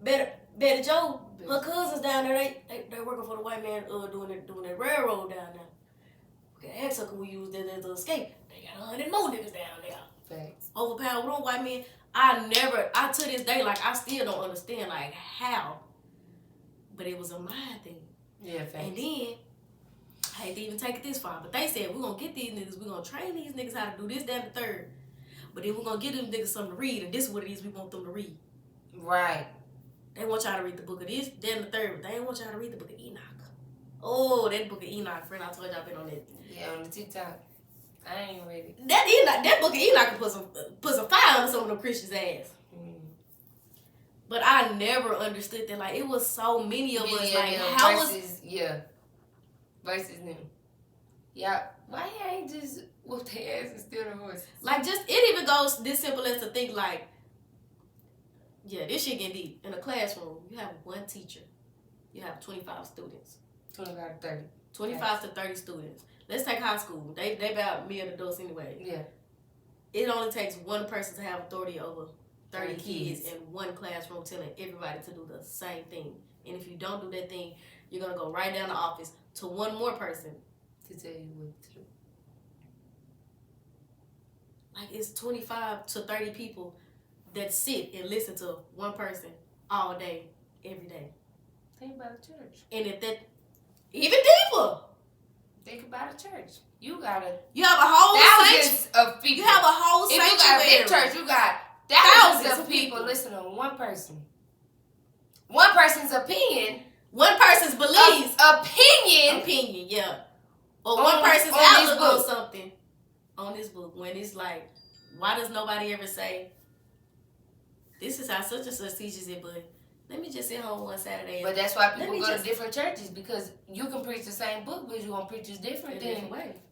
Betty Joe, her cousins down there, they working for the white man doing that railroad down there. We can ask her, can we use that as an escape? They got 100 more niggas down there. Thanks. Overpowered with them white men. I to this day, like, I still don't understand, like, how. But it was a mind thing. Yeah, thanks. And then, I hate to even take it this far, but they said, we're going to get these niggas, we're going to train these niggas how to do this, that, and the third. But then we're going to give them niggas something to read, and this is what it is we want them to read. Right. They want y'all to read the book of this, then the third, but they ain't want y'all to read the book of Enoch. Oh, that book of Enoch, friend, I told y'all been on that. Yeah, on the TikTok. I ain't ready. That book of Enoch can put some fire on some of them Christians' ass. But I never understood that. Like, it was so many of us. Like, how versus, versus them. Yeah. Why you ain't just whoop their ass and steal the horses? Like, just, it even goes this simple as to think, like, yeah, this shit getting deep. In a classroom, you have one teacher. You have 25 students. 25 to 30. 25 to 30 students. Let's take high school. They about me and adults anyway. Yeah. It only takes one person to have authority over 30 kids in one classroom telling everybody to do the same thing. And if you don't do that thing, you're going to go right down the office to one more person to tell you what to do. Like, it's 25 to 30 people that sit and listen to one person all day, every day. Think about a church. And if that, even deeper. Think about a church. You have a whole thousands of people. You have a whole sanctuary. If you got a big church, you got thousands of people listening to one person. One person's opinion. One person's beliefs. Opinion, yeah. Or one person's outlook on something. On this book. When it's like, why does nobody ever say, this is how such and such teaches it, but let me just sit home one Saturday. But that's why people go to different churches, because you can preach the same book, but you're going to preach it different than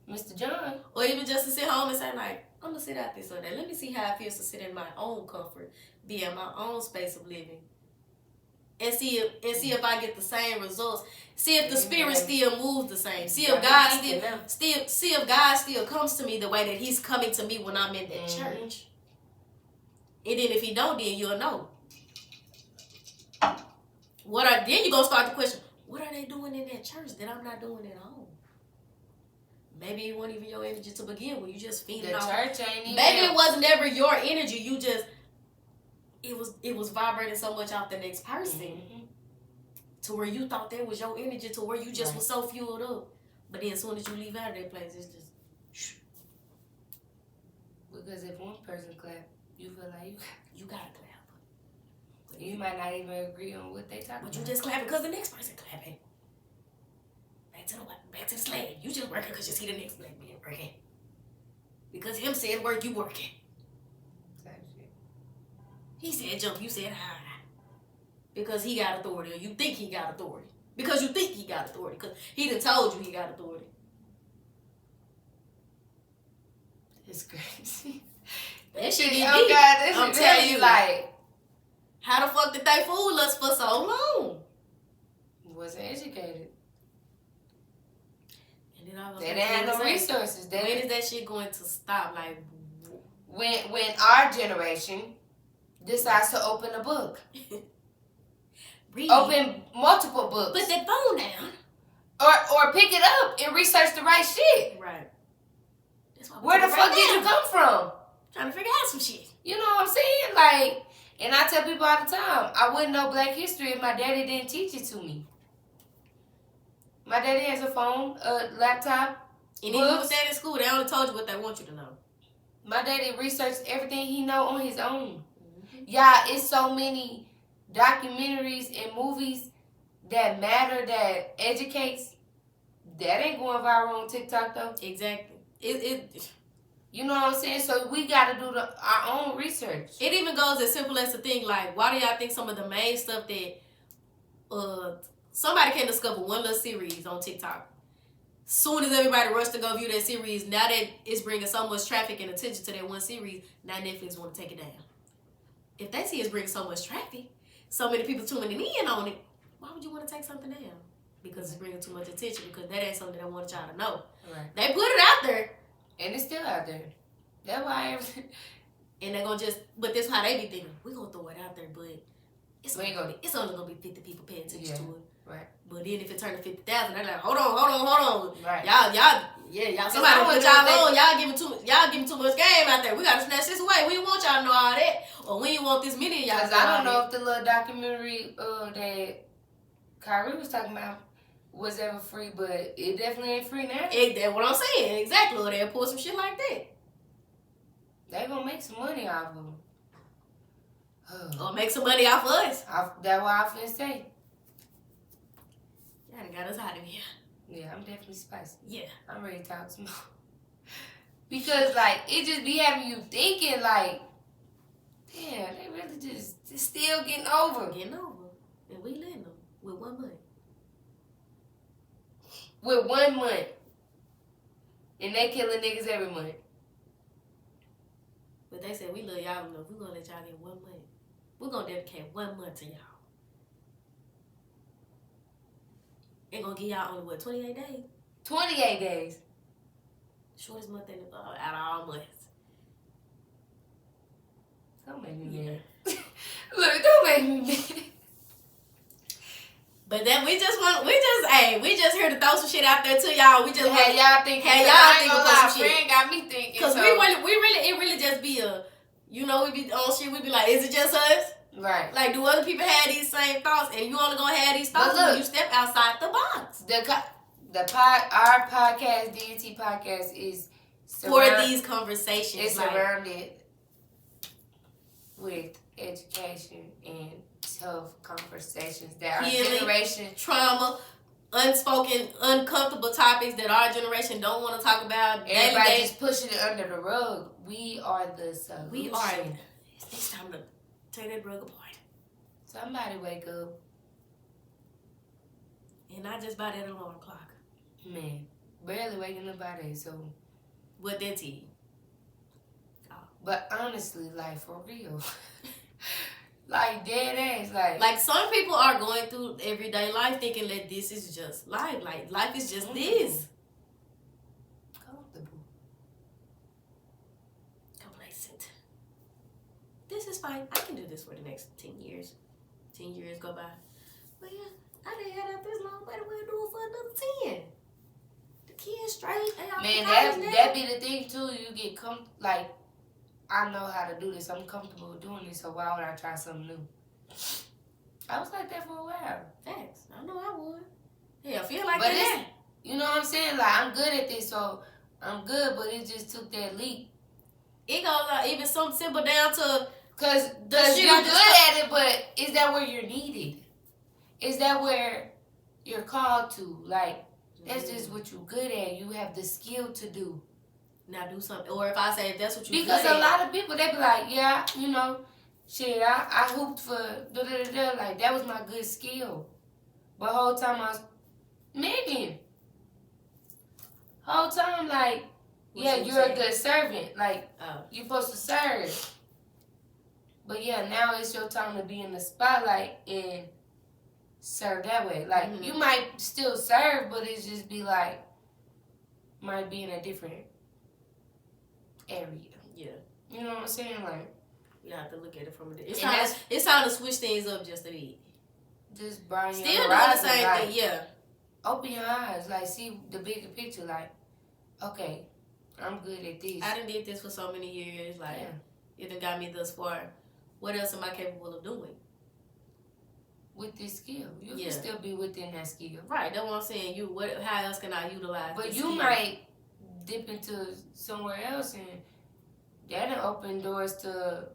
Mr. John. Or even just to sit home and say, like, I'm going to sit out this Sunday. Let me see how it feels to sit in my own comfort, be in my own space of living. And see if I get the same results. See if the spirit still moves the same. See if God still comes to me the way that he's coming to me when I'm in that church. And then if he don't, then you'll know. Then you're going to start the question, what are they doing in that church that I'm not doing at home? Maybe it wasn't even your energy to begin with. You just feeding off. The church ain't even. Maybe it was never your energy. You just, it was vibrating so much off the next person. To where you thought that was your energy, to where you just was so fueled up. But then as soon as you leave out of that place, it's just. Because if one person clap, you feel like you gotta clap. You might not even agree on what they talking about. But you just clap because the next person clapping. Back to the slave. You just working because you see the next black man working. Because him said work, you working. Same shit. He said jump, you said high. Because he got authority, or you think he got authority. Because you think he got authority. Because he done told you he got authority. It's crazy. That shit get deep. God, I'm telling you, like, how the fuck did they fool us for so long? Wasn't educated. And then they didn't have no resources. When is that shit going to stop? Like, when our generation decides to open a book, open multiple books, put that phone down, or pick it up and research the right shit. Right. Where the fuck did you come from? Trying to figure out some shit. You know what I'm saying? Like. And I tell people all the time, I wouldn't know Black history if my daddy didn't teach it to me. My daddy has a phone, a laptop. And even with that in school, they only told you what they want you to know. My daddy researched everything he know on his own. Yeah, it's so many documentaries and movies that matter, that educates. That ain't going viral on TikTok though. Exactly. You know what I'm saying? So we got to do our own research. It even goes as simple as to think, like, why do y'all think some of the main stuff that somebody can discover one little series on TikTok? Soon as everybody rushed to go view that series, now that it's bringing so much traffic and attention to that one series, now Netflix want to take it down. If they see it's bringing so much traffic, so many people tuning in on it, why would you want to take something down? Because it's bringing too much attention, because that ain't something they want y'all to know. Right. They put it out there. And it's still out there. That's why and they're going to but that's how they be thinking. We're going to throw it out there, but it's only going to be 50 people paying attention to it. Right. But then if it turned to 50,000, they're like, hold on. Right. Y'all, somebody put y'all on. Y'all giving too much game out there. We got to snatch this away. We don't want y'all to know all that. Or we ain't want this many of y'all to know. Because I don't know if the little documentary that Kyrie was talking about was ever free, but it definitely ain't free now. That's what I'm saying. Exactly. Or they'll pull some shit like that. They gonna make some money off of them. Or make some money off of us. That's what I finna say. Y'all done got us out of here. Yeah, I'm definitely spicy. Yeah. I'm ready to talk some more. Because, like, it just be having you thinking, like, Yeah, they really just still getting over. And we letting them with 1 month. With 1 month. And they killing niggas every month. But they said, we love y'all enough. We're going to let y'all get 1 month. We're going to dedicate 1 month to y'all. Ain't going to give y'all only, 28 days? 28 days. Shortest month out of all months. Don't make me mad. Look, don't make me mad. But then we just here to throw some shit out there to y'all. We just had y'all thinking. Some shit. Friend got me thinking. Cause it really just be we be on shit. We be like, is it just us? Right. Like, do other people have these same thoughts? And you only gonna have these thoughts when you step outside the box. Our podcast, DNT Podcast, is for these conversations. It's surrounded with education and tough conversations that our generation trauma, unspoken, uncomfortable topics that our generation don't want to talk about. Everybody just pushing it under the rug. We are the solution. We are. It's time to tear that rug apart. Somebody wake up. And I just buy that alarm clock. Man, barely waking up by that. So, what that to you? Oh. But honestly, like for real. Like dead ass, like some people are going through everyday life thinking that this is just life. Like life is just this. Comfortable. Complacent. This is fine. I can do this for the next 10 years. 10 years go by. But yeah, I didn't have that this long. Why do we do it for another 10? The kids straight. Man, that be the thing too. You get like. I know how to do this. I'm comfortable with doing this, so why would I try something new? I was like that for a while. Thanks. I know I would. Yeah, I feel like but that. You know what I'm saying? Like, I'm good at this, so I'm good, but it just took that leap. It goes even something simple down to... Because you're good at it, but is that where you're needed? Is that where you're called to? Like, that's just what you're good at. You have the skill to do. Now do something. Or if I say if that's what you because a lot of people, they be like, yeah, you know, shit, I hooped for da-da-da-da. Like, that was my good skill. But whole time I was Megan. Whole time, like, yeah, you're a good servant. Like, you're supposed to serve. But yeah, now it's your time to be in the spotlight and serve that way. Like, you might still serve, but it's just be like, might be in a different area. Yeah. You know what I'm saying? Like, you have to look at it from a different. It's time to switch things up just a bit. Just broaden your still horizon. Still doing the same thing, yeah. Open your eyes, like see the bigger picture. Like, okay, I'm good at this. I done did this for so many years. Like, it done got me thus far. What else am I capable of doing? With this skill, you can still be within that skill. Right. That's what I'm saying. How else can I utilize? But this you skill? might dip into somewhere else, and that'll open doors to.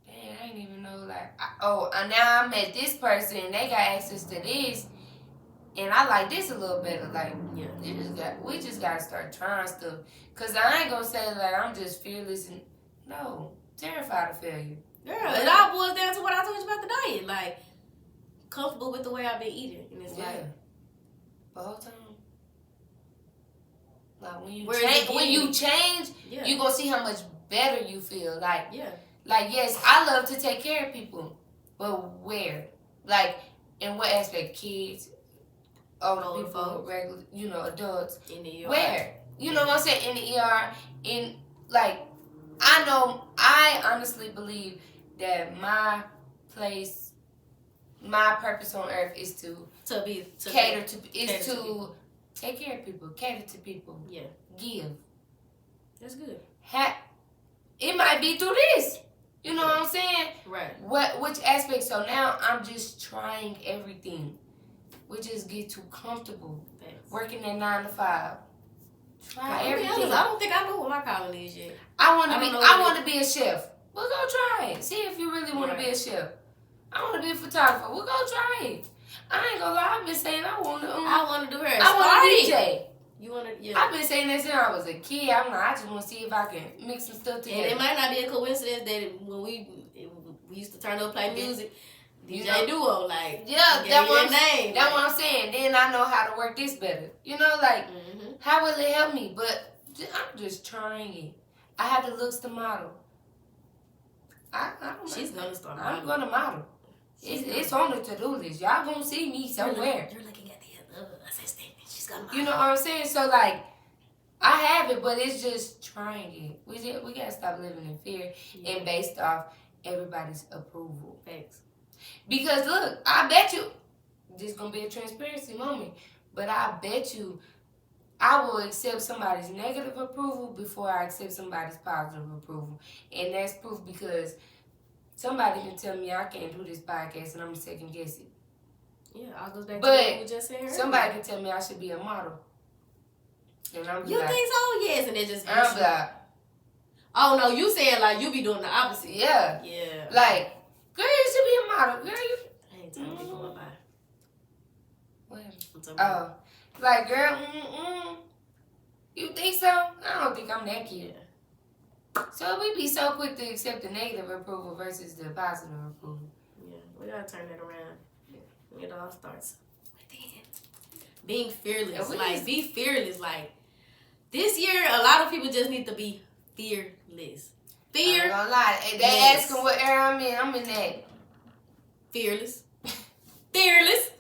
Dang, I didn't even know. Like, now I met this person, and they got access to this, and I like this a little better. Like, we just gotta start trying stuff. Cause I ain't gonna say like I'm just fearless and terrified of failure. Girl, it all boils down to what I told you about the diet. Like, comfortable with the way I've been eating, and it's like the whole time. Like when you change, you gonna see how much better you feel. Like, yes, I love to take care of people, but where? Like, in what aspect? Kids, older people, regular, adults. In the ER. Where? You know what I'm saying? In the ER. I honestly believe that my place, my purpose on earth is to take care of people, cater to people. Yeah. Give. That's good. It might be through this. You know what I'm saying? Right. Which aspect? So now I'm just trying everything. We just get too comfortable. Working at 9 to 5. Try everything. I don't think I know what my calling is yet. I want to be a chef. We'll go try it. See if you really want to be a chef. I want to be a photographer. We'll go try it. I ain't gonna lie. I've been saying I want to do her. I want to DJ. You wanna? Yeah. I've been saying that since I was a kid. I'm like, I just want to see if I can mix some stuff together. And it might not be a coincidence that when we used to turn up play music, DJ Duo, like, yeah, that's what I'm saying. Then I know how to work this better. You know, like, how will it help me? But I'm just trying it. I have the looks to model. She's gonna start I'm modeling. gonna model. It's on the to-do list. Y'all gonna see me somewhere. You're looking at the other assistant. She's gonna model. You know what I'm saying? So, like, I have it, but it's just trying it. We gotta stop living in fear and based off everybody's approval. Thanks. Because look, I bet you this is gonna be a transparency moment, but I bet you I will accept somebody's negative approval before I accept somebody's positive approval. And that's proof because somebody can tell me I can't do this podcast and I'm gonna second guess it. Yeah, all goes back to what we just said earlier. Somebody can tell me I should be a model. And I'm you like, think so? Yes, and it just I'm like, oh no, you saying like you be doing the opposite. Yeah. Yeah. Like, girl, you should be a model. Girl, you I ain't telling people what about. What? Oh. Like, girl, you think so? I don't think I'm that cute. So we be so quick to accept the negative approval versus the positive approval. Yeah, we gotta turn that around. It all starts within. Being fearless. Like, be fearless. Like, this year, a lot of people just need to be fearless. I ain't gonna lie. They asking what era I'm in. I'm in that. Fearless. Fearless.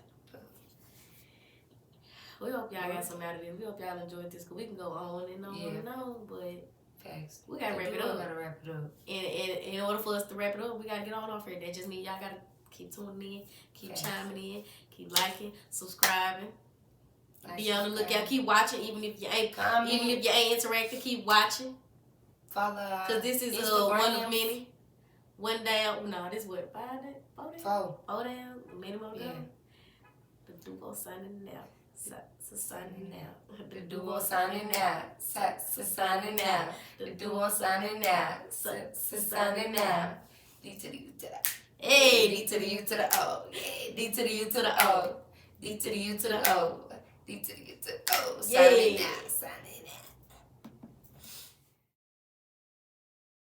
We hope y'all got some out of this. We hope y'all enjoyed this because we can go on and on and on, but facts. We gotta wrap it up. Gotta wrap it up. And in order for us to wrap it up, we gotta get on off here. That just means y'all gotta keep tuning in, keep chiming in, keep liking, subscribing. Be on the lookout. Keep watching, even if you ain't interacting. Keep watching. Follow. Cause this is one of many. One down. No, this what 5 days? 4 days? 4 down. Minimum down. The duo signing out. Signing out. The duo signing out. Signing out. The duo signing out. Signing out. D to the U to the Hey, D to the U to the O. Yeah, D to the U to the O. D to the U to the O. D to the U to the O. Signing out.